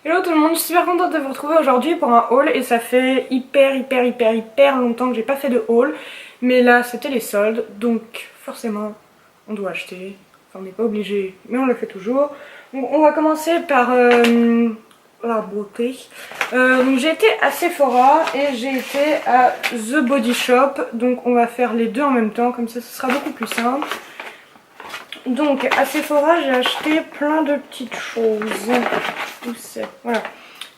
Hello tout le monde, je suis super contente de vous retrouver aujourd'hui pour un haul et ça fait hyper longtemps que j'ai pas fait de haul. Mais là c'était les soldes donc forcément on doit acheter. Enfin on n'est pas obligé mais on le fait toujours. Donc on va commencer par la beauté. Donc j'ai été à Sephora et j'ai été à The Body Shop. Donc on va faire les deux en même temps, comme ça ce sera beaucoup plus simple. Donc à Sephora j'ai acheté plein de petites choses. Où c'est? Voilà.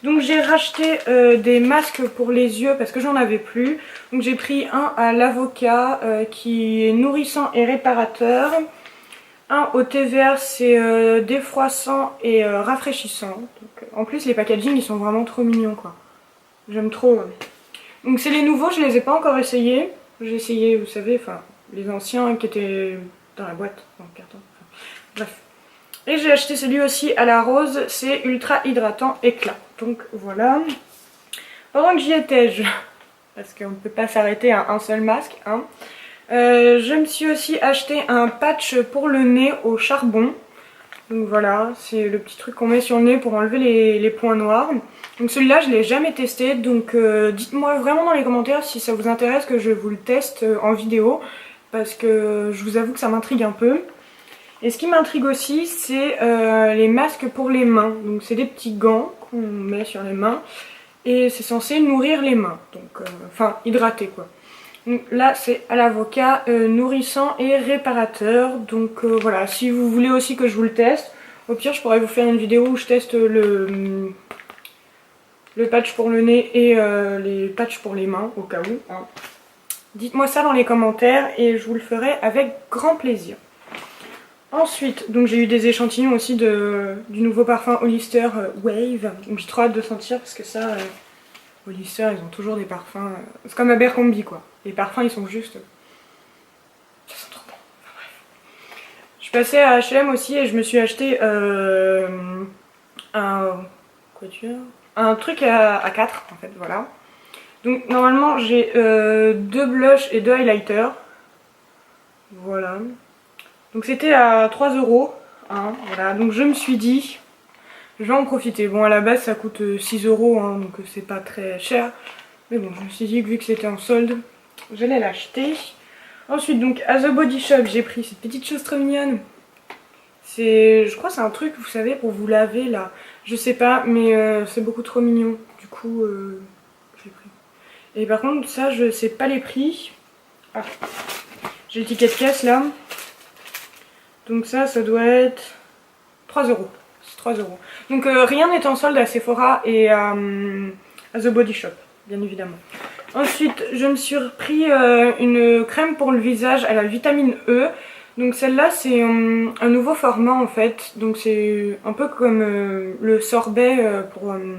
Donc j'ai racheté des masques pour les yeux parce que j'en avais plus. Donc j'ai pris un à l'avocat qui est nourrissant et réparateur. Un au thé vert, c'est défroissant et rafraîchissant. Donc, en plus les packaging ils sont vraiment trop mignons quoi. J'aime trop. Donc c'est les nouveaux, je les ai pas encore essayés. J'ai essayé, vous savez, enfin les anciens qui étaient dans la boîte, dans le carton. Enfin, bref. Et j'ai acheté celui aussi à la rose, c'est ultra hydratant éclat. Donc voilà. Pendant que j'y étais, parce qu'on ne peut pas s'arrêter à un seul masque, hein. Je me suis aussi acheté un patch pour le nez au charbon. Donc voilà, c'est le petit truc qu'on met sur le nez pour enlever les points noirs. Donc celui-là je ne l'ai jamais testé, donc dites-moi vraiment dans les commentaires si ça vous intéresse que je vous le teste en vidéo. Parce que je vous avoue que ça m'intrigue un peu. Et ce qui m'intrigue aussi, c'est les masques pour les mains. Donc c'est des petits gants qu'on met sur les mains. Et c'est censé nourrir les mains. Donc, enfin, hydrater quoi. Donc là, c'est à l'avocat, nourrissant et réparateur. Donc voilà, si vous voulez aussi que je vous le teste, au pire, je pourrais vous faire une vidéo où je teste le patch pour le nez et les patchs pour les mains, au cas où. Hein. Dites-moi ça dans les commentaires et je vous le ferai avec grand plaisir. Ensuite, donc j'ai eu des échantillons aussi du nouveau parfum Hollister Wave. Donc j'ai trop hâte de sentir parce que ça, Hollister ils ont toujours des parfums. C'est comme Abercrombie quoi. Les parfums ils sont juste. Ça sent trop bon. Enfin, bref. Je suis passée à HM aussi et je me suis acheté un. Quoi tu as? Un truc à 4 en fait, voilà. Donc normalement j'ai 2 blushs et 2 highlighters. Voilà. Donc c'était à 3 €. Hein, voilà. Donc je me suis dit, je vais en profiter. Bon, à la base ça coûte 6 €, hein, donc c'est pas très cher. Mais bon, je me suis dit que vu que c'était en solde, j'allais l'acheter. Ensuite, donc à The Body Shop, j'ai pris cette petite chose trop mignonne. Je crois que c'est un truc, vous savez, pour vous laver là. Je sais pas, mais c'est beaucoup trop mignon. Du coup, j'ai pris. Et par contre, ça, je sais pas les prix. Ah. J'ai le ticket de caisse là. Donc ça doit être 3 €. C'est 3 €. Donc rien n'est en solde à Sephora et à The Body Shop, bien évidemment. Ensuite, je me suis repris une crème pour le visage à la vitamine E. Donc celle-là, c'est un nouveau format en fait. Donc c'est un peu comme le sorbet pour le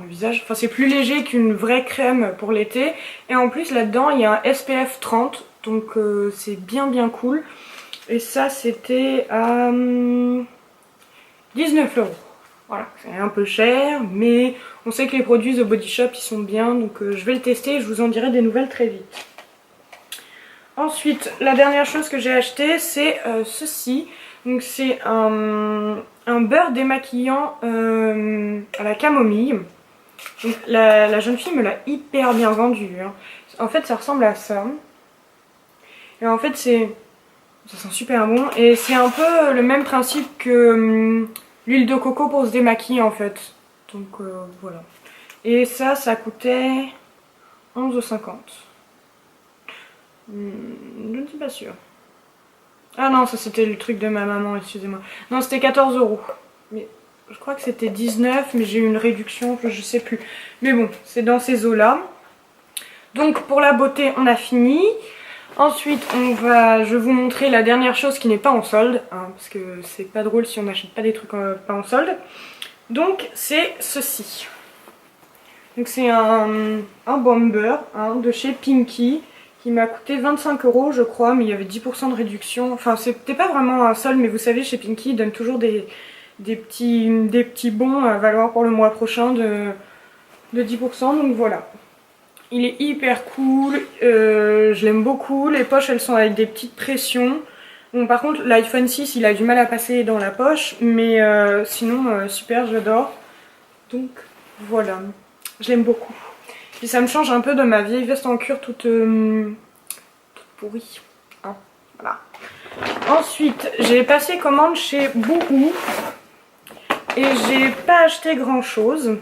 visage. Enfin, c'est plus léger qu'une vraie crème pour l'été. Et en plus, là-dedans, il y a un SPF 30. Donc c'est bien cool. Et ça, c'était à 19 €. Voilà, c'est un peu cher, mais on sait que les produits The Body Shop, ils sont bien. Donc je vais le tester et je vous en dirai des nouvelles très vite. Ensuite, la dernière chose que j'ai acheté, c'est ceci. Donc c'est un beurre démaquillant à la camomille. Donc la jeune fille me l'a hyper bien vendu. Hein. En fait, ça ressemble à ça. Et en fait, ça sent super bon. Et c'est un peu le même principe que l'huile de coco pour se démaquiller en fait. Donc voilà. Et ça coûtait 11,50 €. Je ne suis pas sûre. Ah non, ça c'était le truc de ma maman, excusez-moi. Non, c'était 14 €. Mais je crois que c'était 19, mais j'ai eu une réduction, je sais plus. Mais bon, c'est dans ces eaux-là. Donc pour la beauté, on a fini. Ensuite, je vais vous montrer la dernière chose qui n'est pas en solde, hein, parce que c'est pas drôle si on n'achète pas des trucs pas en solde. Donc c'est ceci. Donc c'est un bomber hein, de chez Pinky. Qui m'a coûté 25 € je crois, mais il y avait 10% de réduction. Enfin, c'était pas vraiment un solde, mais vous savez, chez Pinky, ils donnent toujours des petits bons à valoir pour le mois prochain de 10%, donc voilà. Il est hyper cool, je l'aime beaucoup. Les poches, elles sont avec des petites pressions. Bon, par contre, l'iPhone 6, il a du mal à passer dans la poche, mais sinon, super, j'adore. Donc voilà, je l'aime beaucoup. Puis ça me change un peu de ma vieille veste en cuir toute pourrie. Hein, voilà. Ensuite, j'ai passé commande chez Boohoo. Et j'ai pas acheté grand chose.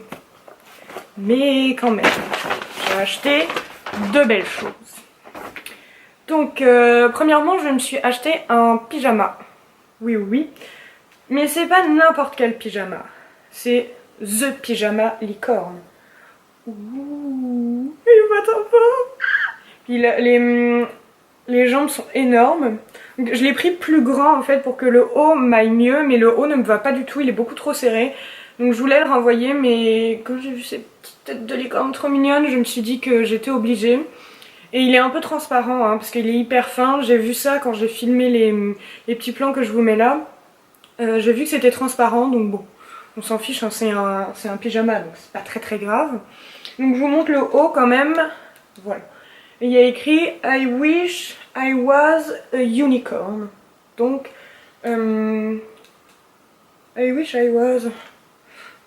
Mais quand même, j'ai acheté de belles choses. Donc, premièrement, je me suis acheté un pyjama. Oui, oui. Mais c'est pas n'importe quel pyjama. C'est The Pyjama Licorne. Ouh, il va trop fort. Puis les jambes sont énormes. Donc, je l'ai pris plus grand en fait pour que le haut m'aille mieux. Mais le haut ne me va pas du tout, il est beaucoup trop serré. Donc je voulais le renvoyer, mais quand j'ai vu ces petites têtes de licorne trop mignonnes, je me suis dit que j'étais obligée. Et il est un peu transparent, hein, parce qu'il est hyper fin. J'ai vu ça quand j'ai filmé les petits plans que je vous mets là. J'ai vu que c'était transparent, donc bon, on s'en fiche, hein, c'est un pyjama, donc c'est pas très très grave. Donc je vous montre le haut quand même, voilà. Et il y a écrit « I wish I was a unicorn ». Donc, I wish I was...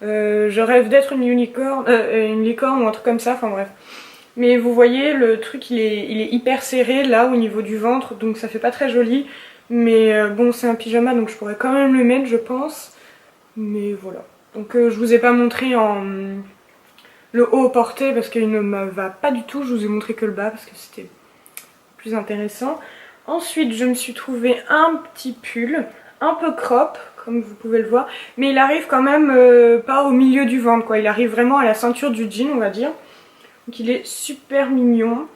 je rêve d'être une licorne ou un truc comme ça, enfin bref. Mais vous voyez, le truc il est hyper serré là au niveau du ventre, donc ça fait pas très joli. Mais bon, c'est un pyjama donc je pourrais quand même le mettre, je pense. Mais voilà. Donc je vous ai pas montré le haut porté parce qu'il ne me va pas du tout. Je vous ai montré que le bas parce que c'était plus intéressant. Ensuite, je me suis trouvé un petit pull, un peu crop, comme vous pouvez le voir. Mais il arrive quand même pas au milieu du ventre, quoi. Il arrive vraiment à la ceinture du jean, on va dire. Donc il est super mignon.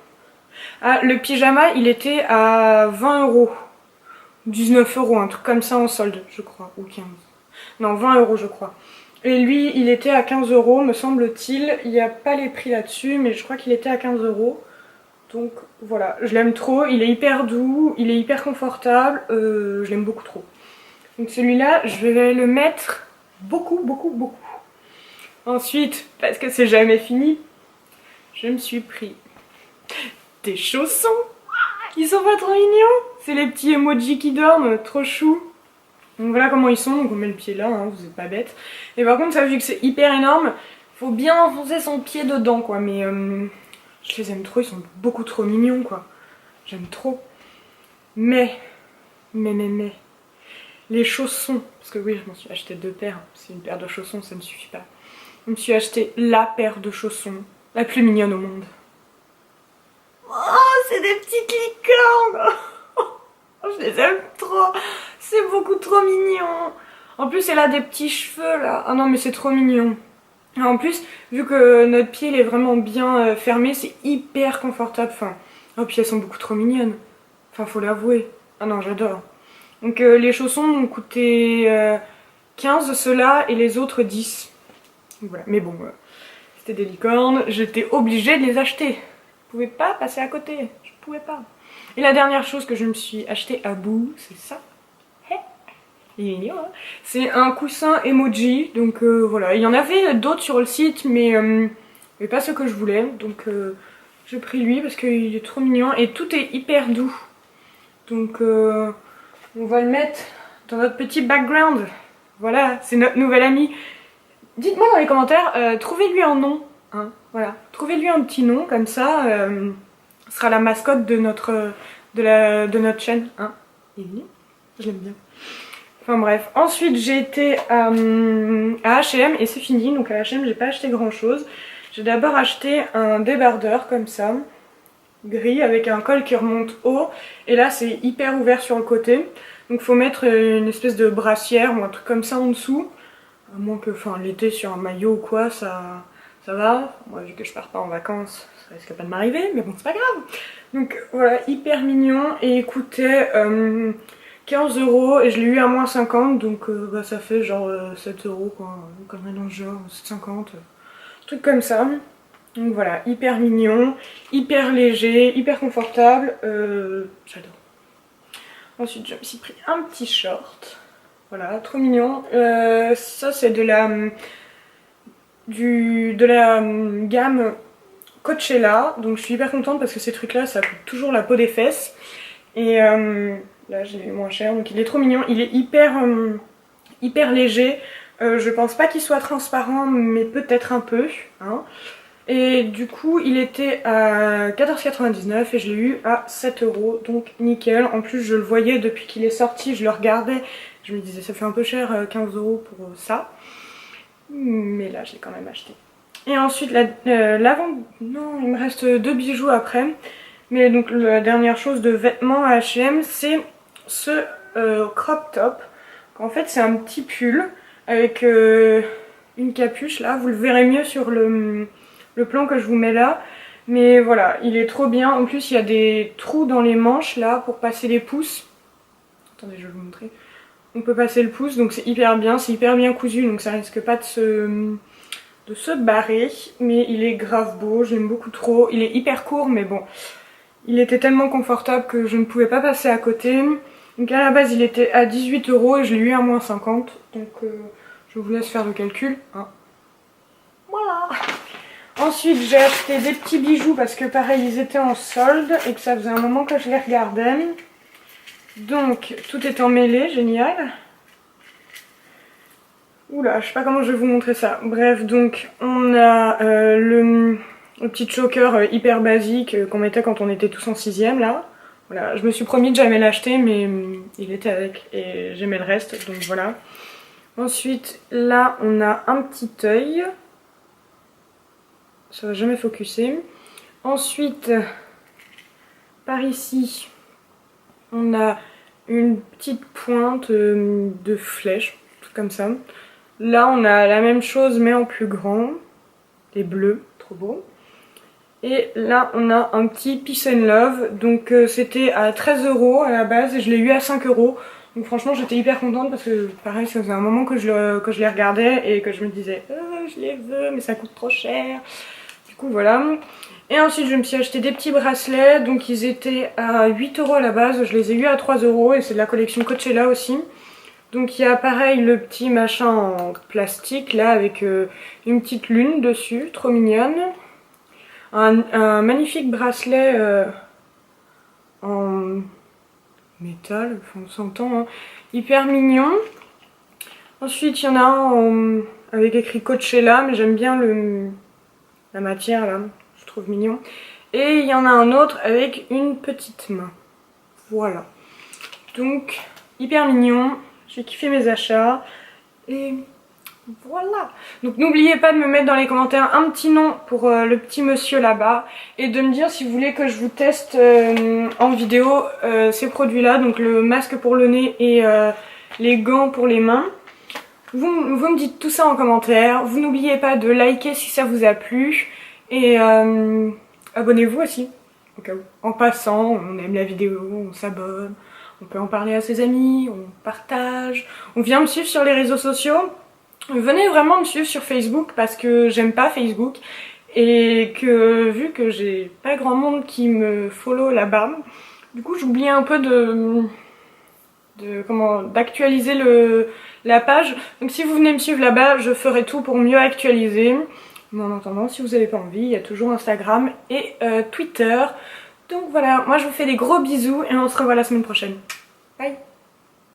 Ah, le pyjama, il était à 20 €. 19 €, un truc comme ça en solde, je crois, ou 15. Non, 20 € je crois. Et lui, il était à 15 €, me semble-t-il. Il n'y a pas les prix là-dessus, mais je crois qu'il était à 15 €. Donc voilà, je l'aime trop. Il est hyper doux, il est hyper confortable. Je l'aime beaucoup trop. Donc celui-là, je vais le mettre beaucoup, beaucoup, beaucoup. Ensuite, parce que c'est jamais fini, je me suis pris des chaussons. Ils sont pas trop mignons. C'est les petits emojis qui dorment, trop chou. Donc voilà comment ils sont, donc on met le pied là, hein, vous êtes pas bêtes. Et par contre, ça vu que c'est hyper énorme, faut bien enfoncer son pied dedans quoi. Mais je les aime trop, ils sont beaucoup trop mignons quoi. J'aime trop. Mais, les chaussons, parce que oui, je m'en suis acheté 2 paires, c'est une paire de chaussons, ça ne suffit pas. Je me suis acheté la paire de chaussons, la plus mignonne au monde. Oh, c'est des petites licornes. Je les aime trop. C'est beaucoup trop mignon. En plus, elle a des petits cheveux là. Ah non, mais c'est trop mignon. En plus, vu que notre pied il est vraiment bien fermé, c'est hyper confortable. Enfin, oh, puis elles sont beaucoup trop mignonnes. Enfin, faut l'avouer. Ah non, j'adore. Donc, les chaussons m'ont coûté 15 ceux-là et les autres 10. Voilà, mais bon, c'était des licornes. J'étais obligée de les acheter. Je pouvais pas passer à côté. Je pouvais pas. Et la dernière chose que je me suis acheté à bout, c'est ça. Il est mignon, hein. C'est un coussin emoji. Donc voilà. Il y en avait d'autres sur le site, mais pas ceux que je voulais. Donc j'ai pris lui parce qu'il est trop mignon. Et tout est hyper doux. Donc on va le mettre dans notre petit background. Voilà, c'est notre nouvel ami. Dites-moi dans les commentaires, trouvez-lui un nom. Hein, voilà. Trouvez-lui un petit nom, comme ça, ce sera la mascotte de notre chaîne. Hein. Il est mignon, je l'aime bien. Enfin bref, ensuite j'ai été à H&M et c'est fini. Donc à H&M j'ai pas acheté grand chose. J'ai d'abord acheté un débardeur comme ça, gris, avec un col qui remonte haut. Et là c'est hyper ouvert sur le côté. Donc faut mettre une espèce de brassière ou un truc comme ça en dessous. À moins que, enfin, l'été sur un maillot ou quoi, ça va. Moi, vu que je pars pas en vacances, ça risque pas de m'arriver, mais bon, c'est pas grave. Donc voilà, hyper mignon et il coûtait 15 € et je l'ai eu à moins 50, donc bah, ça fait genre 7 € quoi, comme dans le genre, 7,50, truc comme ça. Donc voilà, hyper mignon, hyper léger, hyper confortable, j'adore. Ensuite, je me suis pris un petit short. Voilà, trop mignon. Ça c'est de la gamme Coachella. Donc je suis hyper contente parce que ces trucs là ça coûte toujours la peau des fesses. Et là j'ai eu moins cher, donc il est trop mignon. Il est hyper léger. Je pense pas qu'il soit transparent, mais peut-être un peu. Hein. Et du coup, il était à 14,99 € et je l'ai eu à 7 €, donc nickel. En plus, je le voyais depuis qu'il est sorti, je le regardais. Je me disais, ça fait un peu cher, 15 € pour ça. Mais là, je l'ai quand même acheté. Et ensuite, l'avant... Non, il me reste 2 bijoux après. Mais donc, la dernière chose de vêtements à H&M, c'est ce crop top. En fait, c'est un petit pull avec une capuche là. Vous le verrez mieux sur le plan que je vous mets là. Mais voilà, il est trop bien. En plus, il y a des trous dans les manches là pour passer les pouces. Attendez, je vais vous montrer. On peut passer le pouce, donc c'est hyper bien cousu, donc ça risque pas de se barrer, mais il est grave beau, je l'aime beaucoup trop. Il est hyper court, mais bon, il était tellement confortable que je ne pouvais pas passer à côté. Donc à la base il était à 18 € et je l'ai eu à moins 50, donc je vous laisse faire le calcul. Hein. Voilà. Ensuite j'ai acheté des petits bijoux parce que pareil ils étaient en solde et que ça faisait un moment que je les regardais. Donc tout est emmêlé, génial. Oula, je sais pas comment je vais vous montrer ça. Bref, donc on a le petit choker hyper basique qu'on mettait quand on était tous en 6ème là. Voilà, je me suis promis de jamais l'acheter mais il était avec et j'aimais le reste, donc voilà. Ensuite, là on a un petit œil. Ça va jamais focuser. Ensuite, par ici, on a une petite pointe de flèche, tout comme ça. Là, on a la même chose, mais en plus grand. Les bleus, trop beau. Et là, on a un petit Peace and Love. Donc, c'était à 13 € à la base et je l'ai eu à 5 €. Donc, franchement, j'étais hyper contente parce que, pareil, ça faisait un moment que je les regardais et que je me disais, je les veux, mais ça coûte trop cher. Du coup, voilà. Et ensuite, je me suis acheté des petits bracelets. Donc, ils étaient à 8 € à la base. Je les ai eu à 3 € et c'est de la collection Coachella aussi. Donc il y a pareil le petit machin en plastique là avec une petite lune dessus, trop mignonne. Un magnifique bracelet en métal, enfin on s'entend, hein, hyper mignon. Ensuite il y en a un avec écrit Coachella, mais j'aime bien la matière là, je trouve mignon. Et il y en a un autre avec une petite main. Voilà. Donc hyper mignon. J'ai kiffé mes achats et voilà. Donc n'oubliez pas de me mettre dans les commentaires un petit nom pour le petit monsieur là-bas et de me dire si vous voulez que je vous teste en vidéo ces produits-là, donc le masque pour le nez et les gants pour les mains. Vous me dites tout ça en commentaire. Vous n'oubliez pas de liker si ça vous a plu et abonnez-vous aussi au cas où. En passant, on aime la vidéo, on s'abonne. On peut en parler à ses amis, on partage, on vient me suivre sur les réseaux sociaux. Venez vraiment me suivre sur Facebook parce que j'aime pas Facebook et que vu que j'ai pas grand monde qui me follow là-bas, du coup j'oublie un peu d'actualiser la page. Donc si vous venez me suivre là-bas, je ferai tout pour mieux actualiser. Mais en attendant, si vous n'avez pas envie, il y a toujours Instagram et Twitter. Donc voilà, moi je vous fais des gros bisous et on se revoit la semaine prochaine. Bye!